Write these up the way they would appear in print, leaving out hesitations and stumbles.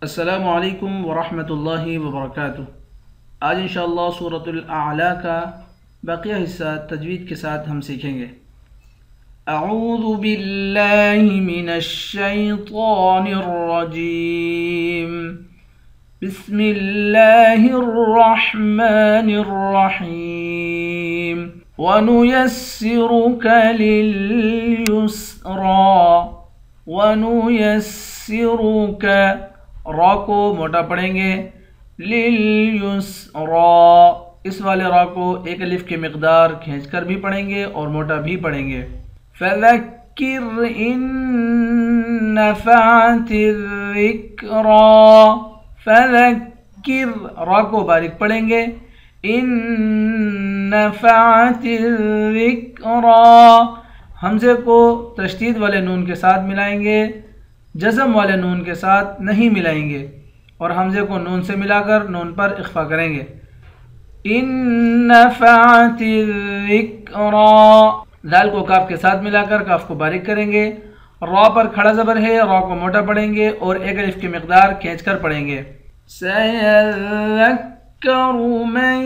السلام علیکم ورحمۃ اللہ وبرکاتہ۔ آج انشاءاللہ سورۃ الاعلیٰ کا بقیہ حصہ تجوید کے ساتھ ہم سیکھیں گے۔ اعوذ باللہ من الشیطان الرجیم، بسم اللہ الرحمن الرحیم، وَنُيَسِّرُكَ لِلْيُسْرَى، وَنُيَسِّرُكَ، را کو موٹا پڑھیں گے، لِلْيُسْرَى، اس والے را کو ایک الف کی مقدار کھینچ کر بھی پڑھیں گے اور موٹا بھی پڑھیں گے۔ فَذَكِّرْ إِن نَفَعَتِ الذِّكْرَى، فَذَكِّرْ، را کو باریک پڑھیں گے، إِن نَفَعَتِ الذِّكْرَى، حمزے کو تشدید والے نون کے ساتھ ملائیں گے، جزم والے نون کے ساتھ نہیں ملائیں گے، اور حمزے کو نون سے ملا کر نون پر اخفا کریں گے۔ إِن نَفَعَتِ الذِّكْرَى، دال کو کاف کے ساتھ ملا کر کاف کو باریک کریں گے، را پر کھڑا زبر ہے، را کو موٹا پڑھیں گے اور ایک الف کی مقدار کھینچ کر پڑھیں گے۔ سَيَذَّكَّرُ مَن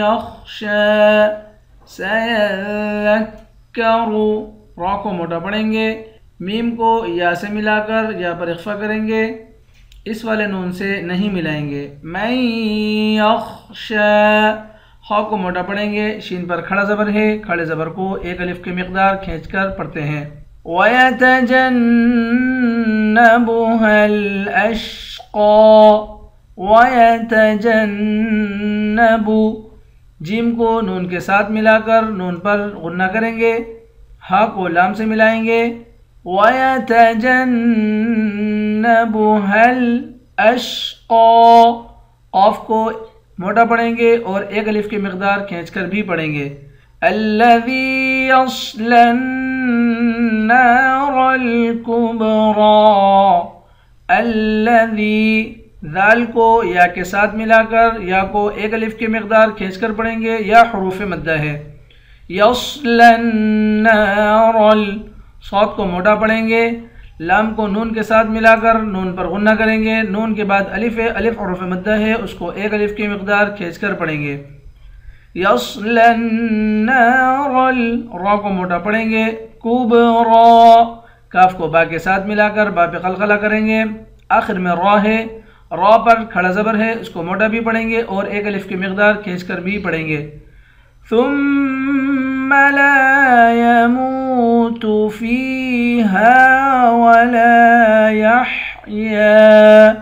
يَخْشَىٰ، سَيَذَّكَّرُ، را کو موٹا پڑھیں گے، میم کو یا سے ملا کر یا پر اخفا کریں گے، اس والے نون سے نہیں ملائیں گے۔ مَن يَخْشَىٰ، خا کو موٹا پڑھیں گے، شین پر کھڑا زبر ہے، کھڑے زبر کو ایک الف کی مقدار کھینچ کر پڑھتے ہیں۔ وَيَتَجَنَّبُهَا الْأَشْقَى، وَيَتَجَنَّبُ، جیم کو نون کے ساتھ ملا کر نون پر غنہ کریں گے، ہا کو لام سے ملائیں گے، وَيَتَجَنَّبُهَا الْأَشْقَى، قاف کو موٹا پڑھیں گے اور ایک الف کی مقدار کھینچ کر بھی پڑھیں گے۔ الَّذِي يَصْلَى النَّارَ الْكُبْرَى، الَّذِي، ذال کو یا کے ساتھ ملا کر یا کو ایک الف کی مقدار کھینچ کر پڑھیں گے، یا حروف مدہ ہے۔ يَصْلَى النَّارَ، صاد کو موٹا پڑھیں گے، لام کو نون کے ساتھ ملا کر نون پر غنہ کریں گے، نون کے بعد الف ہے، الف حروف مدہ ہے، اس کو ایک الف کی مقدار کھینچ کر پڑھیں گے۔ یصلی النار، را کو موٹا پڑھیں گے، کبرا، کاف کو با کے ساتھ ملا کر با پہ قلقلہ کریں گے، آخر میں را ہے، را پر کھڑا زبر ہے، اس کو موٹا بھی پڑھیں گے اور ایک الف کی مقدار کھینچ کر بھی پڑھیں گے۔ ثم لا يموت فيها ولا يحيا،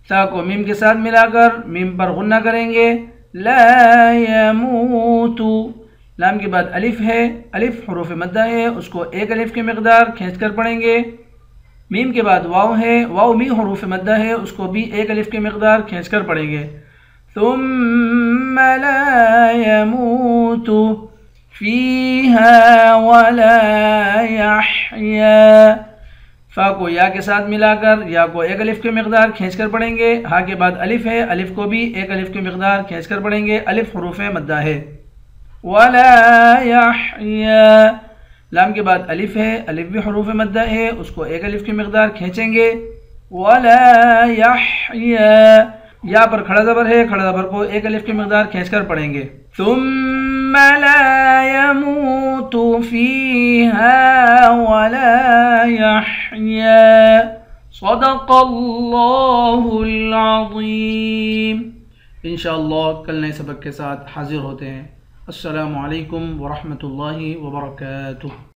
تا کو میم کے ساتھ ملا کر میم پر غنہ کریں گے، لا يموت، لام کے بعد الف ہے، الف حروف مدہ ہے، اس کو ایک الف کی مقدار کھینچ کر پڑھیں گے، میم کے بعد واو ہے، واو می حروف مدہ ہے، اس کو بھی ایک الف کی مقدار کھینچ کر پڑھیں گے۔ ثم لا يموت فيها ولا يحيا، فا کو یا کے ساتھ ملا کر یا کو ایک الف کی مقدار کھینچ کر پڑھیں گے، ہا کے بعد الف ہے، الف کو بھی ایک الف کی مقدار کھینچ کر پڑھیں گے، الف حروف مدہ ہے۔ ولا يحيا، لام کے بعد الف ہے، الف بھی حروف مدہ ہے، اس کو ایک الف کی مقدار کھینچیں گے، ولا يحيا، یا پر کھڑا زبر ہے، کھڑا زبر کو ایک الف کی مقدار کھینچ کر پڑھیں گے۔ ثم لا يموت فيها ولا يحيا، صدق اللہ العظیم۔ انشاءاللہ کل نئے سبق کے ساتھ حاضر ہوتے ہیں۔ السلام علیکم ورحمۃ اللہ وبرکاتہ۔